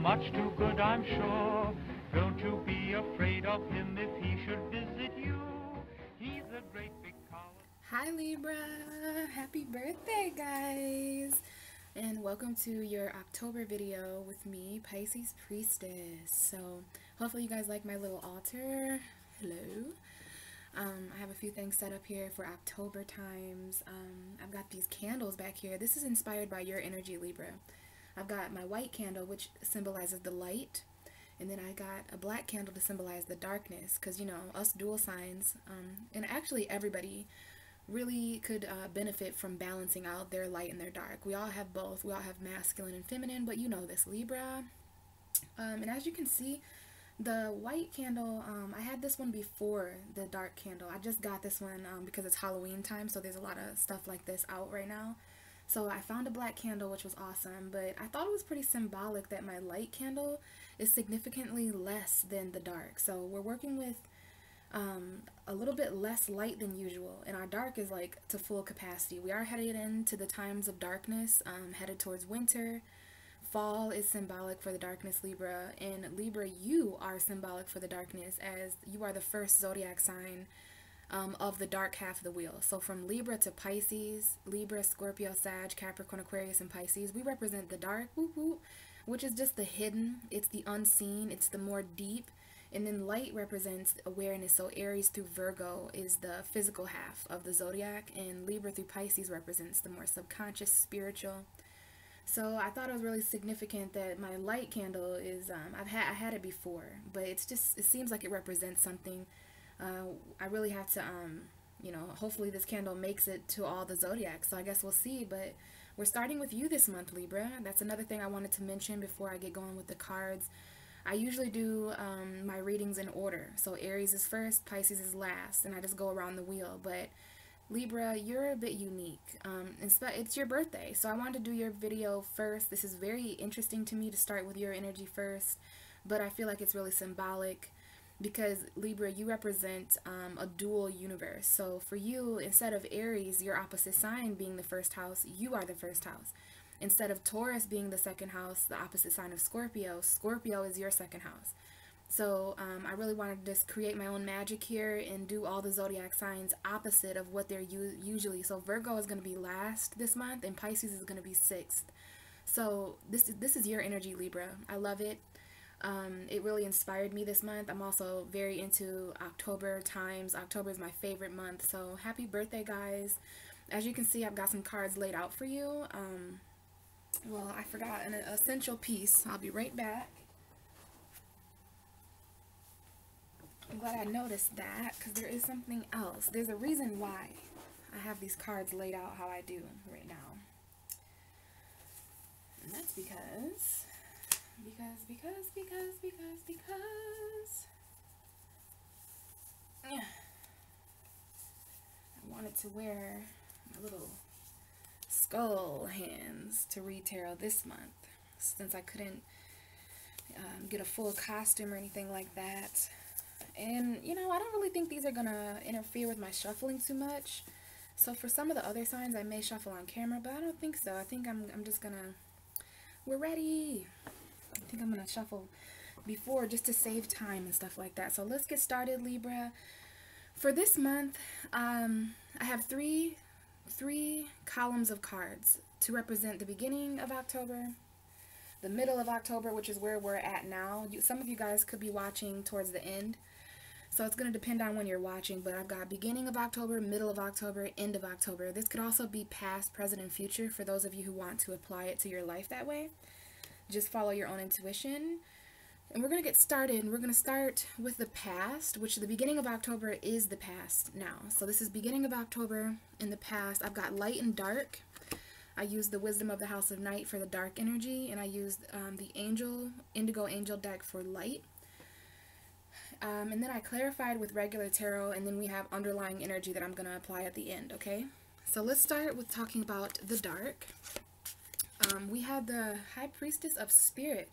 much too good, I'm sure. Don't you be afraid of him if he should visit you. He's a great big collar. Hi Libra! Happy birthday, guys! And welcome to your October video with me, Pisces Priestess. So, hopefully you guys like my little altar. Hello. I have a few things set up here for October times. I've got these candles back here. This is inspired by your energy, Libra. I've got my white candle, which symbolizes the light. And then I got a black candle to symbolize the darkness. Because, you know, us dual signs, and actually everybody really could benefit from balancing out their light and their dark. We all have both. We all have masculine and feminine, but you know this, Libra. And as you can see, the white candle, I had this one before the dark candle. I just got this one because it's Halloween time, so there's a lot of stuff like this out right now. So I found a black candle, which was awesome, but I thought it was pretty symbolic that my light candle is significantly less than the dark. So we're working with a little bit less light than usual, and our dark is like to full capacity. We are headed into the times of darkness, headed towards winter. Fall is symbolic for the darkness, Libra, and Libra, you are symbolic for the darkness, as you are the first zodiac sign of the dark half of the wheel. So from Libra to Pisces, Libra, Scorpio, Sag, Capricorn, Aquarius, and Pisces, we represent the dark, whoop, whoop, which is just the hidden, it's the unseen, it's the more deep. And then light represents awareness, so Aries through Virgo is the physical half of the zodiac, and Libra through Pisces represents the more subconscious, spiritual. So I thought it was really significant that my light candle is, I had it before, but it seems like it represents something. I really have to, you know, hopefully this candle makes it to all the zodiacs, so I guess we'll see. But we're starting with you this month, Libra. That's another thing I wanted to mention before I get going with the cards. I usually do my readings in order. So Aries is first, Pisces is last, and I just go around the wheel. But Libra, you're a bit unique. It's your birthday, so I wanted to do your video first. This is very interesting to me to start with your energy first, but I feel like it's really symbolic because Libra, you represent a dual universe. So for you, instead of Aries, your opposite sign being the first house, you are the first house. Instead of Taurus being the second house, the opposite sign of Scorpio, Scorpio is your second house. So I really wanted to just create my own magic here and do all the zodiac signs opposite of what they're usually. So Virgo is going to be last this month, and Pisces is going to be sixth. So this is your energy, Libra. I love it. It really inspired me this month. I'm also very into October times. October is my favorite month. So happy birthday, guys. As you can see, I've got some cards laid out for you. Well, I forgot an essential piece. I'll be right back. I'm glad I noticed that, because there is something else. There's a reason why I have these cards laid out how I do right now. And that's because I wanted to wear my little skull hands to read tarot this month, since I couldn't get a full costume or anything like that. And you know, I don't really think these are gonna interfere with my shuffling too much. So for some of the other signs I may shuffle on camera, but I don't think so. I think I'm just gonna, we're ready. I think I'm gonna shuffle before, just to save time and stuff like that. So let's get started, Libra. For this month, I have three columns of cards to represent the beginning of October, the middle of October, which is where we're at now. Some of you guys could be watching towards the end, so it's going to depend on when you're watching, but I've got beginning of October, middle of October, end of October. This could also be past, present, and future for those of you who want to apply it to your life that way. Just follow your own intuition. And we're going to get started. We're going to start with the past, which the beginning of October is the past now. So this is beginning of October in the past. I've got light and dark. I used the Wisdom of the House of Night for the dark energy, and I used the Indigo Angel deck for light. And then I clarified with regular tarot, and then we have underlying energy that I'm going to apply at the end, okay? So let's start with talking about the dark. We had the High Priestess of Spirit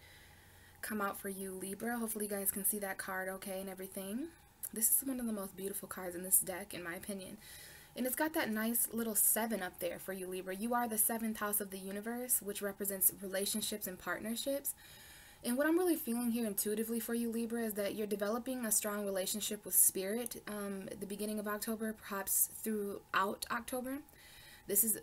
come out for you, Libra. Hopefully you guys can see that card okay and everything. This is one of the most beautiful cards in this deck, in my opinion. And it's got that nice little 7 up there for you, Libra. You are the 7th house of the universe, which represents relationships and partnerships. And what I'm really feeling here intuitively for you, Libra, is that you're developing a strong relationship with spirit at the beginning of October, perhaps throughout October. This is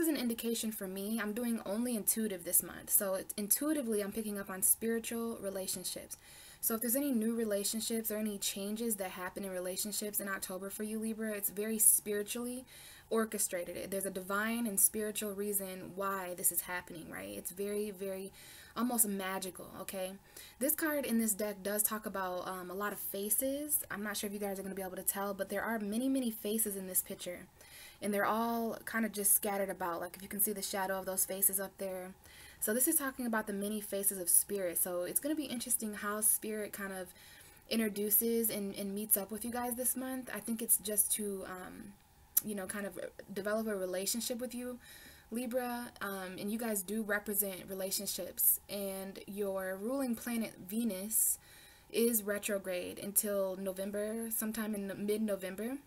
an indication for me. I'm doing only intuitive this month. So intuitively, I'm picking up on spiritual relationships. So if there's any new relationships or any changes that happen in relationships in October for you, Libra, it's very spiritually orchestrated. There's a divine and spiritual reason why this is happening, right? It's very, very almost magical, okay? This card in this deck does talk about a lot of faces. I'm not sure if you guys are going to be able to tell, but there are many, many faces in this picture. And they're all kind of just scattered about, like if you can see the shadow of those faces up there. So this is talking about the many faces of spirit. So it's going to be interesting how spirit kind of introduces and meets up with you guys this month. I think it's just to, you know, kind of develop a relationship with you, Libra. And you guys do represent relationships. And your ruling planet, Venus, is retrograde until November, sometime in mid-November.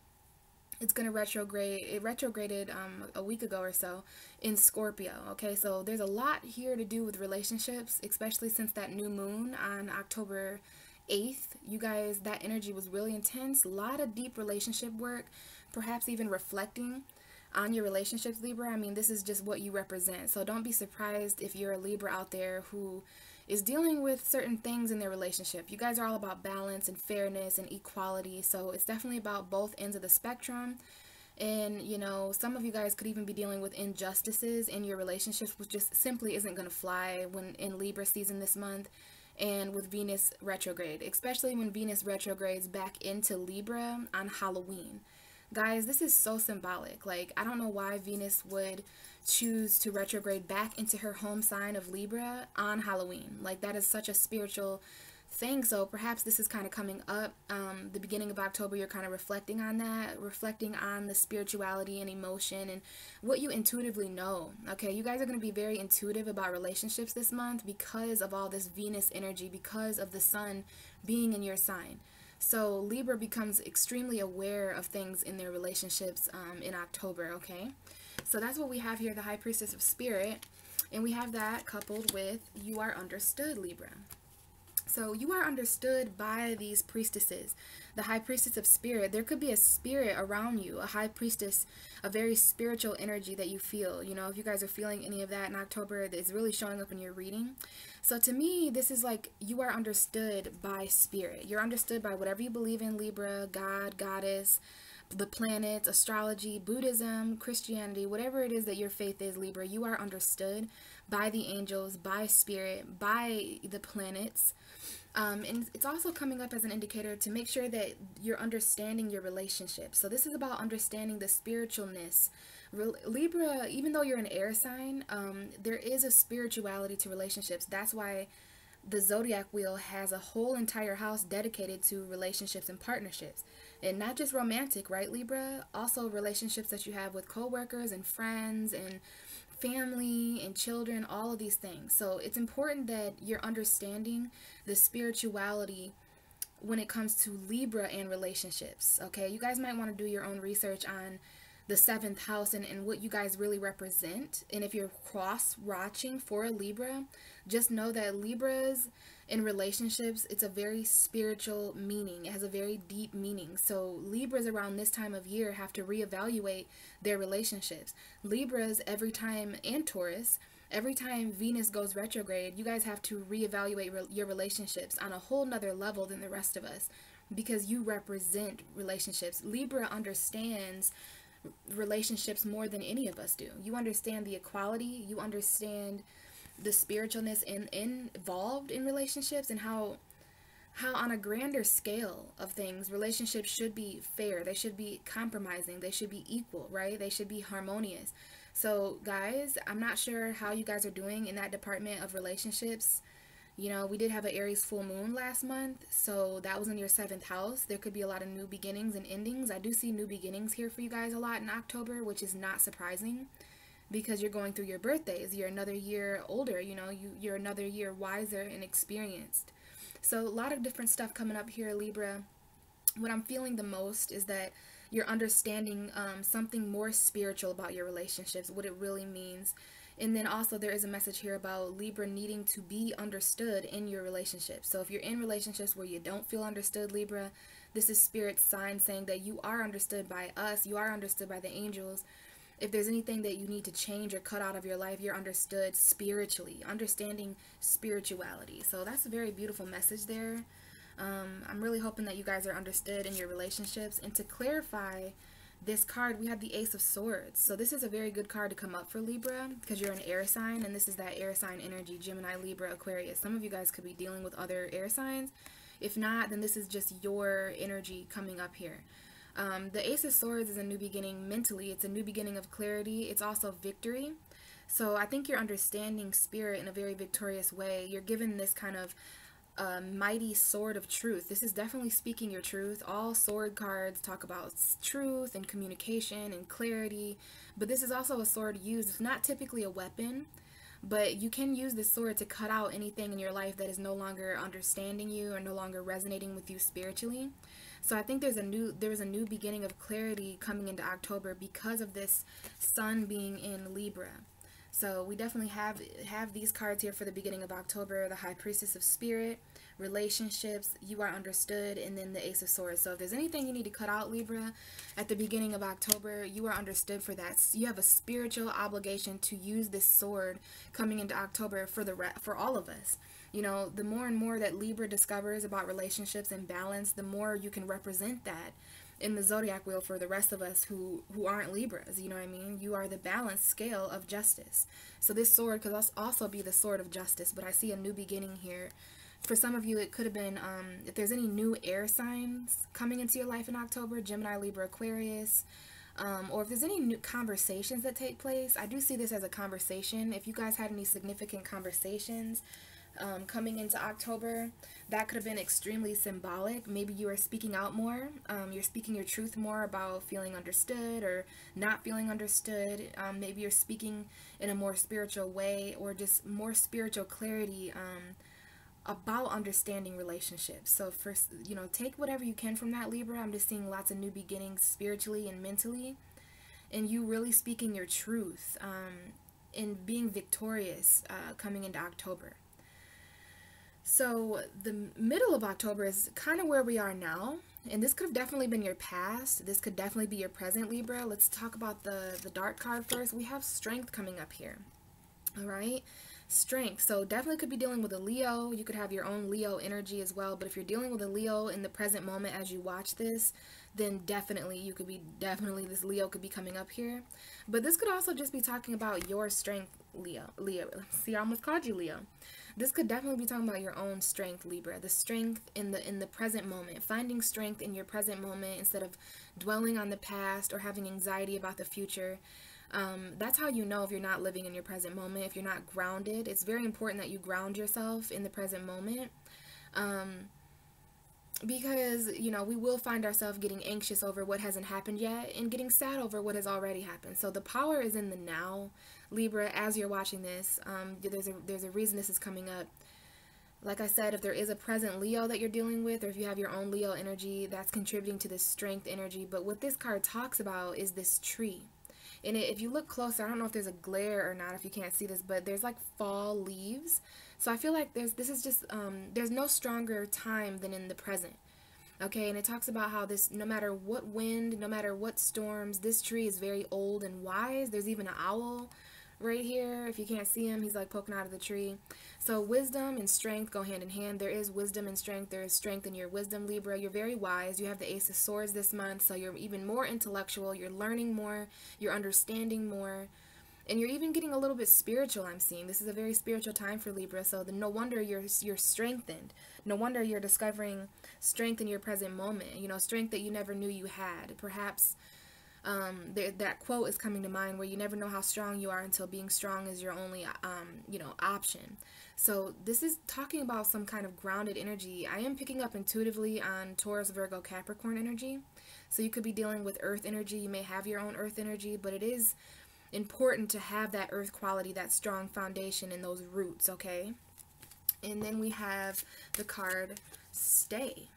It's going to retrograde. It retrograded a week ago or so in Scorpio. Okay, so there's a lot here to do with relationships, especially since that new moon on October 8th. You guys, that energy was really intense. A lot of deep relationship work, perhaps even reflecting on your relationships, Libra. I mean, this is just what you represent. So don't be surprised if you're a Libra out there who is dealing with certain things in their relationship. You guys are all about balance and fairness and equality. So it's definitely about both ends of the spectrum. And, you know, some of you guys could even be dealing with injustices in your relationships, which just simply isn't going to fly when in Libra season this month. And with Venus retrograde, especially when Venus retrogrades back into Libra on Halloween. Guys, this is so symbolic. Like, I don't know why Venus would choose to retrograde back into her home sign of Libra on Halloween. Like, that is such a spiritual thing. So perhaps this is kind of coming up the beginning of October. You're kind of reflecting on that, reflecting on the spirituality and emotion and what you intuitively know. Okay, you guys are going to be very intuitive about relationships this month because of all this Venus energy, because of the sun being in your sign. So Libra becomes extremely aware of things in their relationships in October, okay? So that's what we have here, the High Priestess of Spirit. And we have that coupled with you are understood, Libra. So you are understood by these priestesses. The High Priestess of Spirit, there could be a spirit around you, a High Priestess, a very spiritual energy that you feel. You know, if you guys are feeling any of that in October, it's really showing up in your reading. So to me, this is like you are understood by spirit. You're understood by whatever you believe in, Libra, God, Goddess, the planets, astrology, Buddhism, Christianity, whatever it is that your faith is, Libra, you are understood by the angels, by spirit, by the planets. And it's also coming up as an indicator to make sure that you're understanding your relationship. So this is about understanding the spiritualness. Libra, even though you're an air sign, there is a spirituality to relationships. That's why the zodiac wheel has a whole entire house dedicated to relationships and partnerships. And not just romantic, right, Libra? Also relationships that you have with coworkers and friends and family and children, all of these things. So it's important that you're understanding the spirituality when it comes to Libra and relationships, okay? You guys might want to do your own research on the 7th house and what you guys really represent. And if you're cross-watching for a Libra, just know that Libras in relationships, it's a very spiritual meaning. It has a very deep meaning. So Libras around this time of year have to reevaluate their relationships. Libras every time, and Taurus, every time Venus goes retrograde, you guys have to reevaluate your relationships on a whole nother level than the rest of us because you represent relationships. Libra understands relationships more than any of us do. You understand the equality, you understand the spiritualness involved in relationships and how on a grander scale of things, relationships should be fair, they should be compromising, they should be equal, right? They should be harmonious. So guys, I'm not sure how you guys are doing in that department of relationships. You know, we did have an Aries full moon last month, so that was in your 7th house. There could be a lot of new beginnings and endings. I do see new beginnings here for you guys a lot in October, which is not surprising because you're going through your birthdays. You're another year older, you know, you're another year wiser and experienced. So a lot of different stuff coming up here, Libra. What I'm feeling the most is that you're understanding something more spiritual about your relationships, what it really means. And then also there is a message here about Libra needing to be understood in your relationship. So if you're in relationships where you don't feel understood, Libra, this is Spirit's sign saying that you are understood by us, you are understood by the angels. If there's anything that you need to change or cut out of your life, you're understood spiritually, understanding spirituality. So that's a very beautiful message there. I'm really hoping that you guys are understood in your relationships. And to clarify this card, we have the Ace of Swords. So this is a very good card to come up for Libra because you're an air sign, and this is that air sign energy, Gemini, Libra, Aquarius. Some of you guys could be dealing with other air signs. If not, then this is just your energy coming up here. The Ace of Swords is a new beginning mentally. It's a new beginning of clarity. It's also victory. So I think you're understanding Spirit in a very victorious way. You're given this kind of mighty sword of truth. This is definitely speaking your truth. All sword cards talk about truth and communication and clarity, but this is also a sword used. It's not typically a weapon, but you can use this sword to cut out anything in your life that is no longer understanding you or no longer resonating with you spiritually. So I think there's a new beginning of clarity coming into October because of this sun being in Libra. So we definitely have these cards here for the beginning of October. The High Priestess of Spirit, relationships, you are understood, and then the Ace of Swords. So if there's anything you need to cut out, Libra, at the beginning of October, you are understood for that. You have a spiritual obligation to use this sword coming into October for all of us. You know, the more and more that Libra discovers about relationships and balance, the more you can represent that in the zodiac wheel for the rest of us who aren't Libras. You know what I mean? You are the balanced scale of justice. So this sword could also be the sword of justice, but I see a new beginning here. For some of you, it could have been, if there's any new air signs coming into your life in October, Gemini, Libra, Aquarius, or if there's any new conversations that take place. I do see this as a conversation. If you guys had any significant conversations coming into October, that could have been extremely symbolic. Maybe you are speaking out more. You're speaking your truth more about feeling understood or not feeling understood. Maybe you're speaking in a more spiritual way or just more spiritual clarity about understanding relationships. So first, you know, take whatever you can from that, Libra. I'm just seeing lots of new beginnings spiritually and mentally, and you really speaking your truth and being victorious coming into October. So the middle of October is kind of where we are now, and this could have definitely been your past. This could definitely be your present, Libra. Let's talk about the dark card first. We have Strength coming up here. All right, Strength. So definitely could be dealing with a Leo. You could have your own Leo energy as well, but if you're dealing with a Leo in the present moment as you watch this, then definitely this Leo could be coming up here. But this could also just be talking about your strength, Leo. See, I almost called you Leo. This could definitely be talking about your own strength, Libra. The strength in the present moment. Finding strength in your present moment instead of dwelling on the past or having anxiety about the future. That's how you know if you're not living in your present moment, if you're not grounded. It's very important that you ground yourself in the present moment. Because, you know, we will find ourselves getting anxious over what hasn't happened yet and getting sad over what has already happened. So the power is in the now, Libra. As you're watching this, there's a reason this is coming up. Like I said, if there is a present Leo that you're dealing with, or if you have your own Leo energy, that's contributing to this strength energy. But what this card talks about is this tree. And if you look closer, I don't know if there's a glare or not, if you can't see this, but there's like fall leaves. So I feel like there's no stronger time than in the present. Okay, and it talks about how this, no matter what wind, no matter what storms, this tree is very old and wise. There's even an owl right here. If you can't see him, he's like poking out of the tree. So wisdom and strength go hand in hand. There is wisdom and strength. There is strength in your wisdom, Libra. You're very wise. You have the Ace of Swords this month, so you're even more intellectual. You're learning more. You're understanding more. And you're even getting a little bit spiritual, I'm seeing. This is a very spiritual time for Libra, so no wonder you're strengthened. No wonder you're discovering strength in your present moment. You know, strength that you never knew you had. Perhaps that quote is coming to mind where you never know how strong you are until being strong is your only, option. So this is talking about some kind of grounded energy. I am picking up intuitively on Taurus, Virgo, Capricorn energy. So you could be dealing with earth energy. You may have your own earth energy, but it is important to have that earth quality, that strong foundation and those roots, okay? And then we have the card Stay.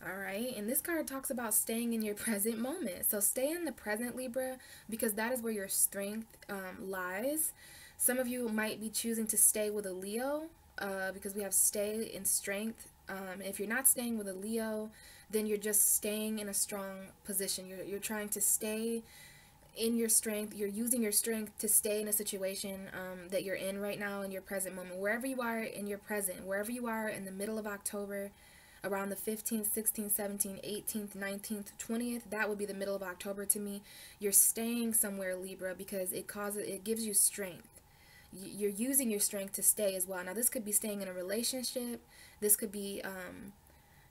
All right, and this card talks about staying in your present moment. So stay in the present, Libra, because that is where your strength lies. Some of you might be choosing to stay with a Leo because we have stay in strength. If you're not staying with a Leo, then you're just staying in a strong position. You're trying to stay in your strength. You're using your strength to stay in a situation that you're in right now in your present moment. Wherever you are in your present, wherever you are in the middle of October, around the 15th, 16th, 17th, 18th, 19th, 20th, that would be the middle of October to me. You're staying somewhere, Libra, because it gives you strength. You're using your strength to stay as well. Now, this could be staying in a relationship. This could be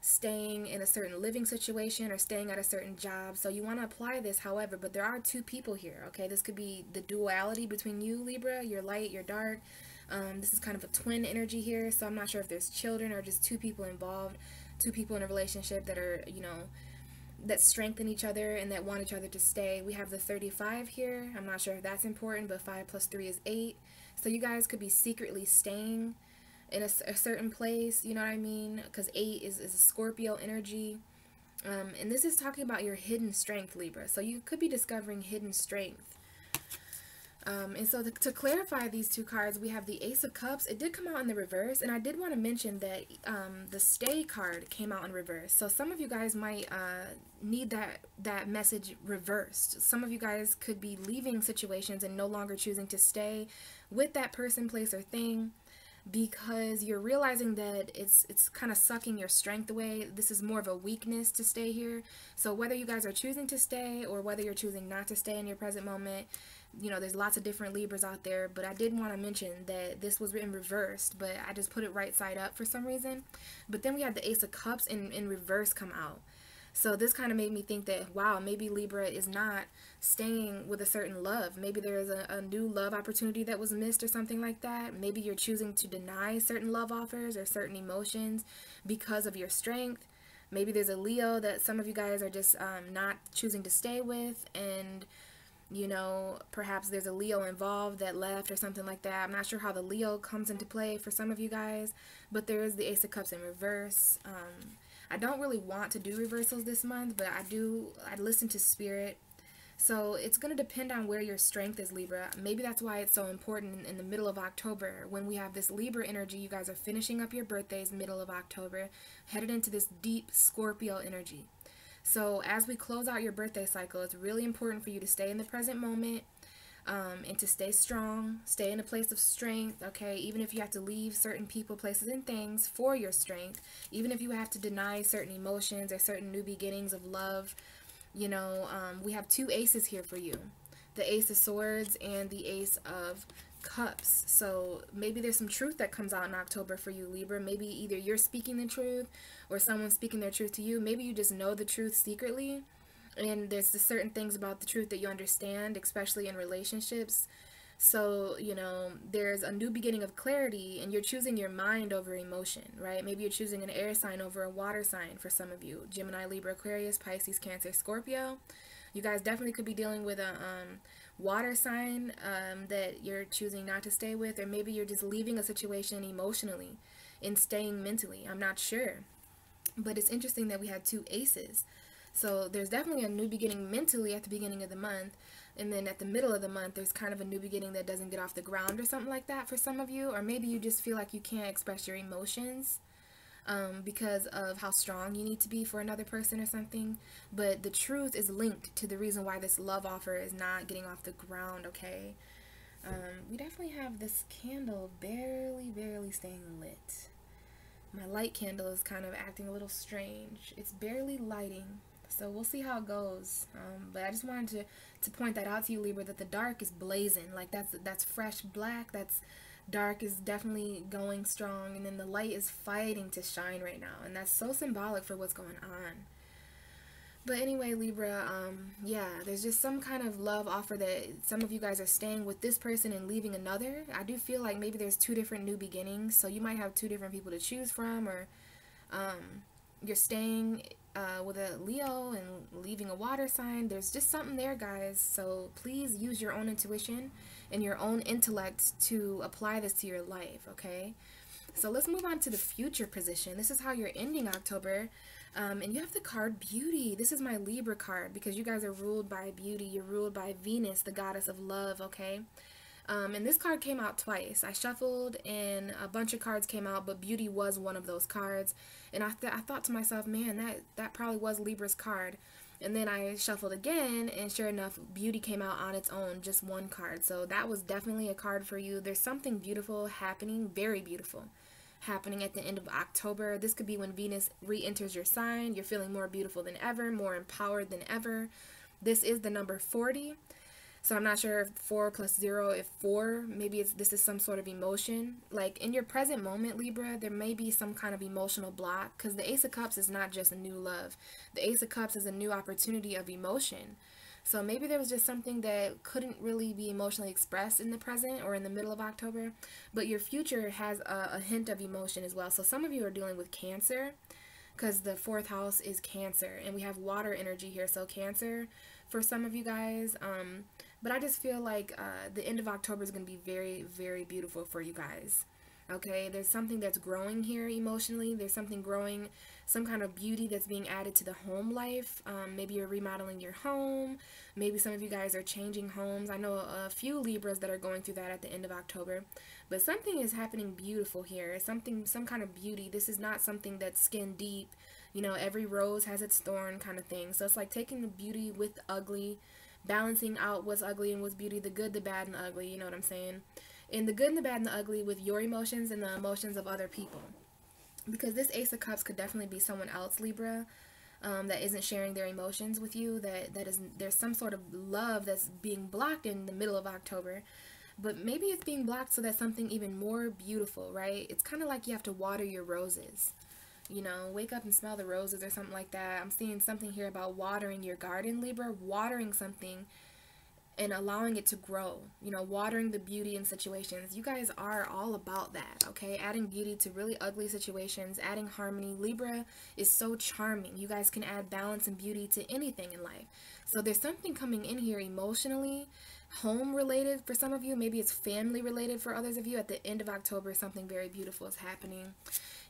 staying in a certain living situation or staying at a certain job. So you want to apply this, however, but there are two people here, okay? This could be the duality between you, Libra, your light, your dark. This is kind of a twin energy here, so I'm not sure if there's children or just two people involved, two people in a relationship that are, you know, that strengthen each other and that want each other to stay. We have the 35 here. I'm not sure if that's important, but 5 plus 3 is 8. So you guys could be secretly staying in a certain place, you know what I mean? Because 8 is a Scorpio energy. And this is talking about your hidden strength, Libra. So you could be discovering hidden strength. And so to clarify these two cards, we have the Ace of Cups. It did come out in the reverse, and I did want to mention that the Stay card came out in reverse. So some of you guys might need that message reversed. Some of you guys could be leaving situations and no longer choosing to stay with that person, place, or thing, because you're realizing that it's kind of sucking your strength away. This is more of a weakness to stay here. So whether you guys are choosing to stay or whether you're choosing not to stay in your present moment, you know, there's lots of different Libras out there, but I did want to mention that this was written reversed, but I just put it right side up for some reason. But then we had the Ace of Cups in reverse come out. So this kind of made me think that, wow, maybe Libra is not staying with a certain love. Maybe there is a new love opportunity that was missed or something like that. Maybe you're choosing to deny certain love offers or certain emotions because of your strength. Maybe there's a Leo that some of you guys are just not choosing to stay with, and you know, perhaps there's a Leo involved that left or something like that. I'm not sure how the Leo comes into play for some of you guys, but there is the Ace of Cups in reverse. I don't really want to do reversals this month, but I listen to spirit. So it's going to depend on where your strength is, Libra. Maybe that's why it's so important in the middle of October when we have this Libra energy. You guys are finishing up your birthdays middle of October, headed into this deep Scorpio energy. So as we close out your birthday cycle, it's really important for you to stay in the present moment and to stay strong, stay in a place of strength, okay? Even if you have to leave certain people, places, and things for your strength, even if you have to deny certain emotions or certain new beginnings of love, you know, we have two aces here for you. The Ace of Swords and the Ace of Cups. So maybe there's some truth that comes out in October for you, Libra. Maybe either you're speaking the truth or someone's speaking their truth to you. Maybe you just know the truth secretly, and there's just certain things about the truth that you understand, especially in relationships. So, you know, there's a new beginning of clarity, and you're choosing your mind over emotion, right? Maybe you're choosing an air sign over a water sign for some of you. Gemini, Libra, Aquarius, Pisces, Cancer, Scorpio. You guys definitely could be dealing with a water sign that you're choosing not to stay with, or maybe you're just leaving a situation emotionally and staying mentally. I'm not sure. But it's interesting that we had two aces. So there's definitely a new beginning mentally at the beginning of the month, and then at the middle of the month there's kind of a new beginning that doesn't get off the ground or something like that for some of you. Or maybe you just feel like you can't express your emotions because of how strong you need to be for another person or something. But the truth is linked to the reason why this love offer is not getting off the ground, okay? We definitely have this candle barely staying lit. My light candle is kind of acting a little strange. It's barely lighting, so we'll see how it goes. But I just wanted to point that out to you, Libra, that the dark is blazing. Like that's fresh black. That's dark is definitely going strong, and then the light is fighting to shine right now, and that's so symbolic for what's going on. But anyway, Libra, yeah, there's just some kind of love offer that some of you guys are staying with this person and leaving another. I do feel like maybe there's two different new beginnings, so you might have two different people to choose from, or you're staying with a Leo and leaving a water sign. There's just something there, guys, so please use your own intuition and your own intellect to apply this to your life, okay? So let's move on to the future position. This is how you're ending October. And you have the card Beauty. This is my Libra card because you guys are ruled by beauty. You're ruled by Venus, the goddess of love, okay? And this card came out twice. I shuffled and a bunch of cards came out, but beauty was one of those cards. And I thought to myself, man, that probably was Libra's card. And then I shuffled again, and sure enough, beauty came out on its own, just one card. So that was definitely a card for you. There's something beautiful happening, very beautiful, happening at the end of October. This could be when Venus re-enters your sign. You're feeling more beautiful than ever, more empowered than ever. This is the number 40. So I'm not sure if 4 plus 0, if 4, maybe this is some sort of emotion. Like in your present moment, Libra, there may be some kind of emotional block, because the Ace of Cups is not just a new love. The Ace of Cups is a new opportunity of emotion. So maybe there was just something that couldn't really be emotionally expressed in the present or in the middle of October, but your future has a hint of emotion as well. So some of you are dealing with Cancer, because the 4th house is Cancer, and we have water energy here, so Cancer for some of you guys. But I just feel like the end of October is going to be very, very beautiful for you guys. Okay, there's something that's growing here emotionally. There's something growing, some kind of beauty that's being added to the home life. Maybe you're remodeling your home. Maybe some of you guys are changing homes. I know a few Libras that are going through that at the end of October. But something is happening beautiful here. Some kind of beauty. This is not something that's skin deep. You know, every rose has its thorn kind of thing. So it's like taking the beauty with the ugly, balancing out what's ugly and what's beauty, the good, the bad, and the ugly, you know what I'm saying? And the good and the bad and the ugly with your emotions and the emotions of other people. Because this Ace of Cups could definitely be someone else, Libra, that isn't sharing their emotions with you, there's some sort of love that's being blocked in the middle of October. But maybe it's being blocked so that something even more beautiful, right? It's kind of like you have to water your roses. You know, wake up and smell the roses or something like that. I'm seeing something here about watering your garden, Libra, watering something and allowing it to grow. You know, watering the beauty in situations. You guys are all about that, okay? Adding beauty to really ugly situations, adding harmony. Libra is so charming. You guys can add balance and beauty to anything in life. So there's something coming in here emotionally, home related for some of you. Maybe it's family related for others of you. At the end of October, something very beautiful is happening.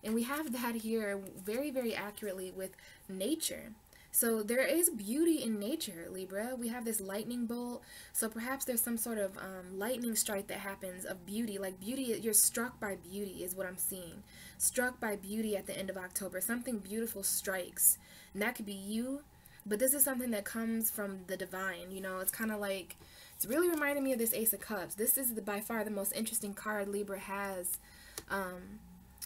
And we have that here very, very accurately with nature. So there is beauty in nature, Libra. We have this lightning bolt. So perhaps there's some sort of lightning strike that happens of beauty. Like beauty, you're struck by beauty is what I'm seeing. Struck by beauty at the end of October. Something beautiful strikes. And that could be you. But this is something that comes from the divine. You know, it's kind of like, it's really reminding me of this Ace of Cups. This is by far the most interesting card Libra has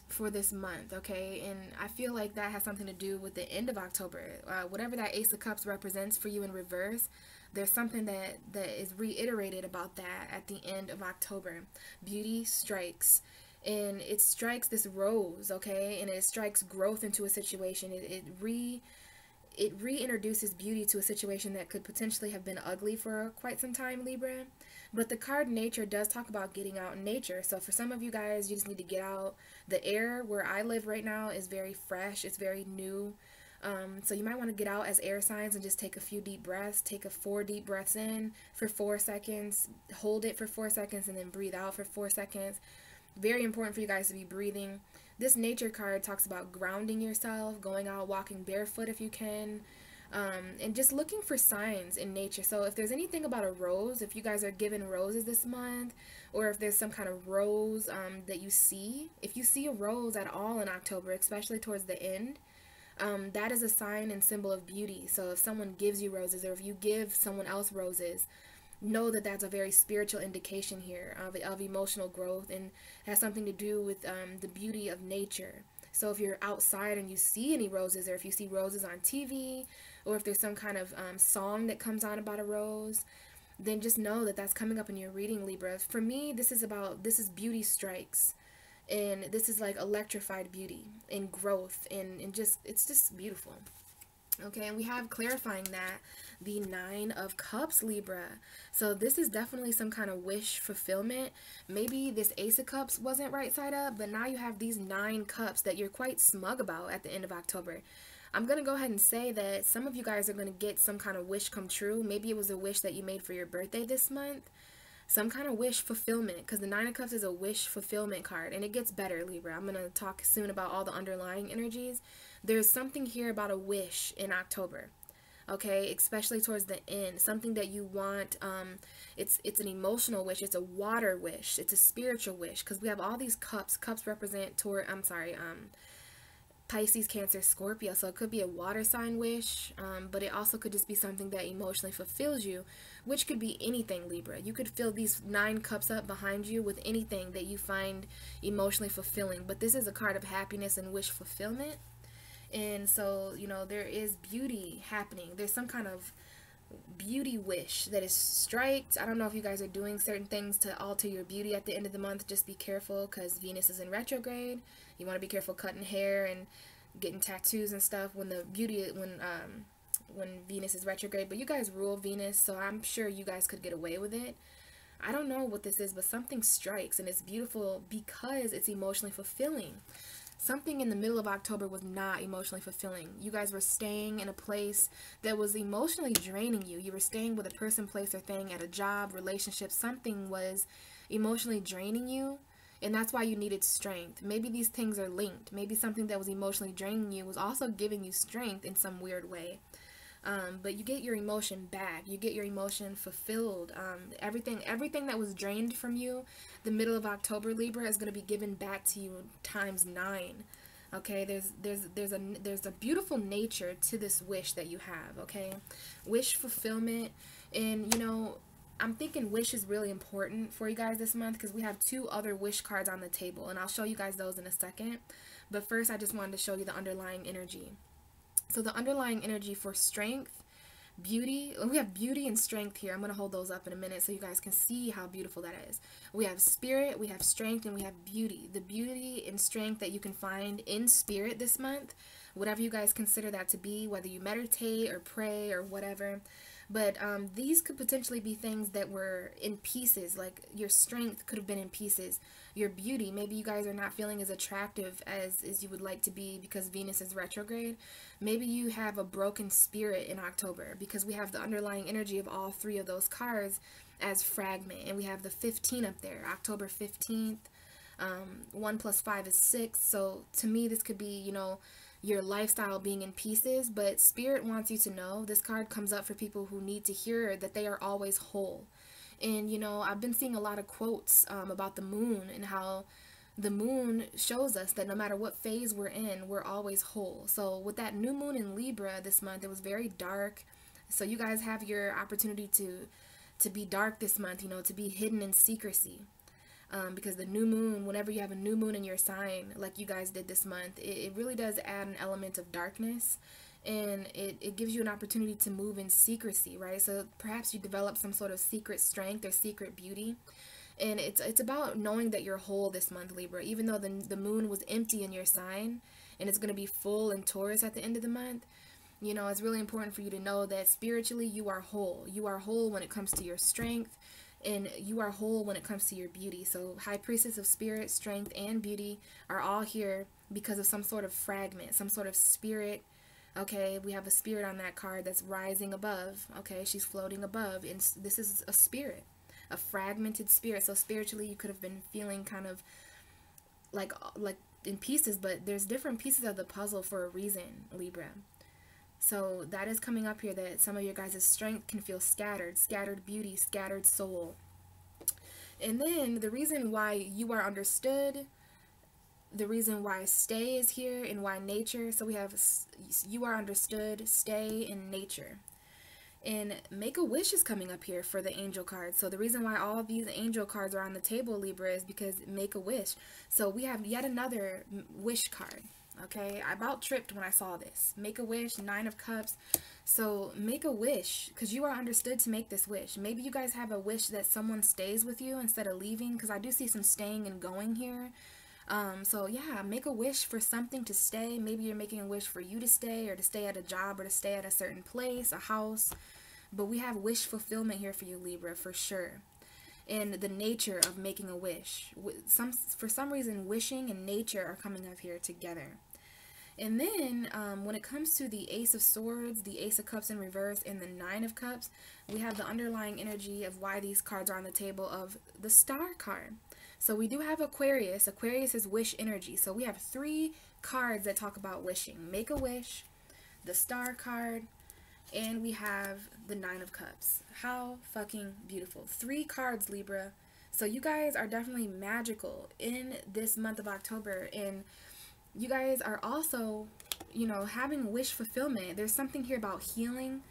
for this month, okay? And I feel like that has something to do with the end of October. Whatever that Ace of Cups represents for you in reverse, there's something that is reiterated about that at the end of October. Beauty strikes, and it strikes this rose, okay? And it strikes growth into a situation. It reintroduces beauty to a situation that could potentially have been ugly for quite some time, Libra. But the card nature does talk about getting out in nature. So for some of you guys, you just need to get out. The air where I live right now is very fresh. It's very new. So you might want to get out as air signs and just take a few deep breaths. Take 4 deep breaths in for 4 seconds. Hold it for 4 seconds and then breathe out for 4 seconds. Very important for you guys to be breathing. This nature card talks about grounding yourself, going out, walking barefoot if you can, and just looking for signs in nature. So if there's anything about a rose, if you guys are given roses this month, or if there's some kind of rose that you see, if you see a rose at all in October, especially towards the end, that is a sign and symbol of beauty. So if someone gives you roses, or if you give someone else roses, know that that's a very spiritual indication here of emotional growth, and has something to do with the beauty of nature. So if you're outside and you see any roses, or if you see roses on TV, or if there's some kind of song that comes on about a rose, then just know that that's coming up in your reading, Libra. For me, this is beauty strikes, and this is like electrified beauty and growth, and just, it's just beautiful. Okay, and we have clarifying that the 9 of Cups, Libra. So this is definitely some kind of wish fulfillment. Maybe this Ace of Cups wasn't right side up, but now you have these 9 cups that you're quite smug about at the end of October. I'm going to go ahead and say that some of you guys are going to get some kind of wish come true. Maybe it was a wish that you made for your birthday this month. Some kind of wish fulfillment, because the 9 of Cups is a wish fulfillment card, and it gets better, Libra. I'm going to talk soon about all the underlying energies. There's something here about a wish in October. okay, especially towards the end, something that you want. It's an emotional wish, it's a water wish, it's a spiritual wish, because we have all these cups represent toward, I'm sorry, Pisces, Cancer, Scorpio. So it could be a water sign wish, but it also could just be something that emotionally fulfills you, which could be anything, Libra. You could fill these 9 cups up behind you with anything that you find emotionally fulfilling. But this is a card of happiness and wish fulfillment. And so, you know, there is beauty happening. There's some kind of beauty wish that is striked. I don't know if you guys are doing certain things to alter your beauty at the end of the month. Just be careful, because Venus is in retrograde. You want to be careful cutting hair and getting tattoos and stuff when Venus is retrograde. But you guys rule Venus, so I'm sure you guys could get away with it. I don't know what this is, but something strikes, and it's beautiful because it's emotionally fulfilling. Something in the middle of October was not emotionally fulfilling. You guys were staying in a place that was emotionally draining you. You were staying with a person, place, or thing at a job, relationship. Something was emotionally draining you, and that's why you needed strength. Maybe these things are linked. Maybe something that was emotionally draining you was also giving you strength in some weird way. But you get your emotion back. You get your emotion fulfilled. Everything that was drained from you the middle of October, Libra, is going to be given back to you times 9. Okay, there's a beautiful nature to this wish that you have. Okay, wish fulfillment. And you know, I'm thinking wish is really important for you guys this month, because we have 2 other wish cards on the table, and I'll show you guys those in a second. But first, I just wanted to show you the underlying energy. So the underlying energy for strength, beauty, we have beauty and strength here. I'm going to hold those up in a minute so you guys can see how beautiful that is. We have spirit, we have strength, and we have beauty. The beauty and strength that you can find in spirit this month, whatever you guys consider that to be, whether you meditate or pray or whatever. But these could potentially be things that were in pieces, like your strength could have been in pieces. Your beauty, maybe you guys are not feeling as attractive as you would like to be because Venus is retrograde. Maybe you have a broken spirit in October, because we have the underlying energy of all 3 of those cards as fragment. And we have the 15 up there, October 15th. 1 + 5 is 6. So to me, this could be, you know, your lifestyle being in pieces. But Spirit wants you to know, this card comes up for people who need to hear that they are always whole. And, you know, I've been seeing a lot of quotes about the moon, and how the moon shows us that no matter what phase we're in, we're always whole. So with that new moon in Libra this month, it was very dark. So you guys have your opportunity to be dark this month, you know, to be hidden in secrecy. Because the new moon, whenever you have a new moon in your sign, like you guys did this month, it really does add an element of darkness. And it gives you an opportunity to move in secrecy, right? So perhaps you develop some sort of secret strength or secret beauty. And it's about knowing that you're whole this month, Libra. Even though the moon was empty in your sign, and it's going to be full in Taurus at the end of the month, you know, it's really important for you to know that spiritually you are whole. You are whole when it comes to your strength, and you are whole when it comes to your beauty. So High Priestess of Spirit, Strength, and Beauty are all here because of some sort of fragment, some sort of spirit. Okay, we have a spirit on that card that's rising above. Okay, she's floating above, and this is a spirit, a fragmented spirit. So spiritually, you could have been feeling kind of like in pieces, but there's different pieces of the puzzle for a reason, Libra. So that is coming up here, that some of your guys' strength can feel scattered, scattered beauty, scattered soul. And then the reason why you are understood, the reason why stay is here, and why nature. So we have you are understood, stay, and nature. And make a wish is coming up here for the angel cards. So the reason why all of these angel cards are on the table, Libra, is because make a wish. So we have yet another wish card. Okay, I about tripped when I saw this. Make a wish, 9 of Cups. So make a wish, because you are understood to make this wish. Maybe you guys have a wish that someone stays with you instead of leaving, because I do see some staying and going here. So yeah, make a wish for something to stay. Maybe you're making a wish for you to stay, or to stay at a job, or to stay at a certain place, a house. But we have wish fulfillment here for you, Libra, for sure. And the nature of making a wish. For some reason, wishing and nature are coming up here together. And then when it comes to the Ace of Swords, the Ace of Cups in reverse, and the 9 of Cups, we have the underlying energy of why these cards are on the table of the Star card. So we do have Aquarius. Aquarius is wish energy. So we have 3 cards that talk about wishing. Make a wish, the Star card, and we have the Nine of Cups. How fucking beautiful. 3 cards, Libra. So you guys are definitely magical in this month of October, and you guys are also, you know, having wish fulfillment. There's something here about healing,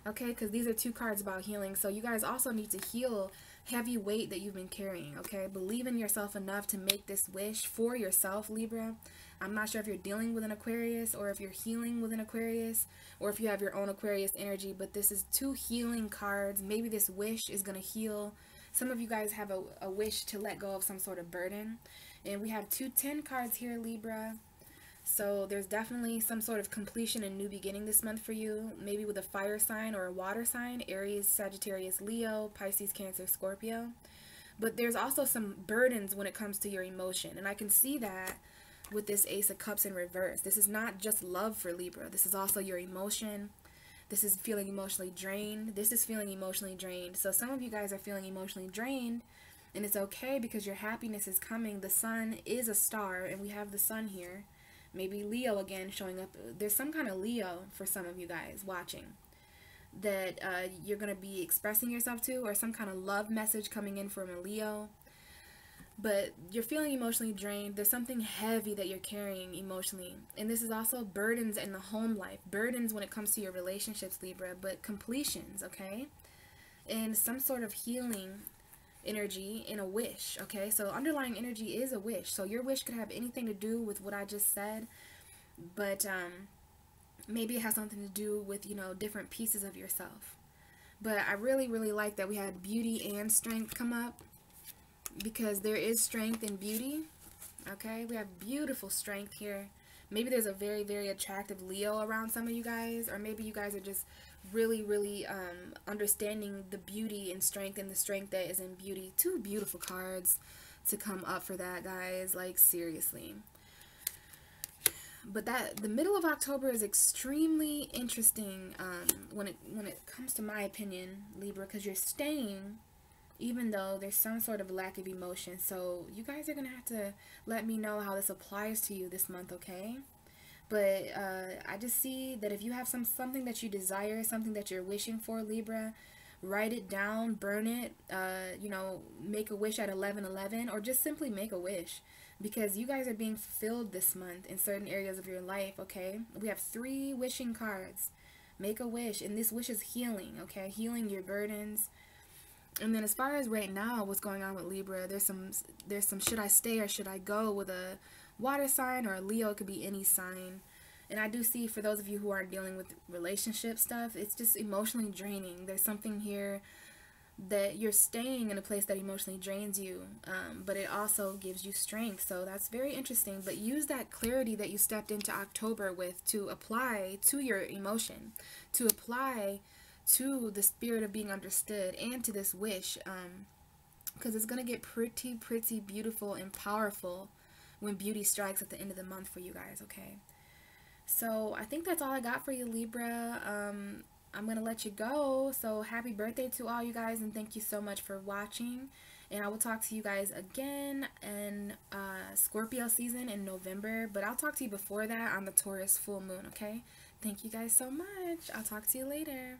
okay, because these are 2 cards about healing. So you guys also need to heal heavy weight that you've been carrying, okay? Believe in yourself enough to make this wish for yourself, Libra. I'm not sure if you're dealing with an Aquarius, or if you're healing with an Aquarius, or if you have your own Aquarius energy, but this is 2 healing cards. Maybe this wish is going to heal. Some of you guys have a wish to let go of some sort of burden. And we have 2 10 cards here, Libra. So there's definitely some sort of completion and new beginning this month for you. Maybe with a fire sign or a water sign. Aries, Sagittarius, Leo, Pisces, Cancer, Scorpio. But there's also some burdens when it comes to your emotion. And I can see that with this Ace of Cups in reverse. This is not just love for Libra. This is also your emotion. This is feeling emotionally drained. This is feeling emotionally drained. So some of you guys are feeling emotionally drained, and it's okay because your happiness is coming. The sun is a star, and we have the sun here. Maybe Leo again showing up. There's some kind of Leo for some of you guys watching that you're going to be expressing yourself to, or some kind of love message coming in from a Leo. But you're feeling emotionally drained. There's something heavy that you're carrying emotionally. And this is also burdens in the home life. Burdens when it comes to your relationships, Libra. But completions, okay? And some sort of healing energy in a wish, okay? So underlying energy is a wish. So your wish could have anything to do with what I just said. But maybe it has something to do with, you know, different pieces of yourself. But I really, really like that we had beauty and strength come up, because there is strength in beauty, okay? We have beautiful strength here. Maybe there's a very, very attractive Leo around some of you guys, or maybe you guys are just really, really understanding the beauty and strength, and the strength that is in beauty. 2 beautiful cards to come up for that, guys. Like, seriously. But the middle of October is extremely interesting when it comes to my opinion, Libra, because you're staying even though there's some sort of lack of emotion. So you guys are going to have to let me know how this applies to you this month, okay? But I just see that if you have something that you desire, something that you're wishing for, Libra, write it down, burn it, you know, make a wish at 11:11, or just simply make a wish, because you guys are being fulfilled this month in certain areas of your life, okay? We have 3 wishing cards. Make a wish, and this wish is healing, okay? Healing your burdens. And then as far as right now, what's going on with Libra, there's some should I stay or should I go with a water sign or a Leo. It could be any sign. And I do see, for those of you who aren't dealing with relationship stuff, it's just emotionally draining. There's something here that you're staying in a place that emotionally drains you, but it also gives you strength. So that's very interesting. But use that clarity that you stepped into October with to apply to your emotion, to apply to the spirit of being understood, and to this wish, because it's going to get pretty beautiful and powerful when beauty strikes at the end of the month for you guys, okay? So I think that's all I got for you, Libra. I'm going to let you go. So happy birthday to all you guys, and thank you so much for watching. And I will talk to you guys again in Scorpio season in November, but I'll talk to you before that on the Taurus full moon, okay? Thank you guys so much. I'll talk to you later.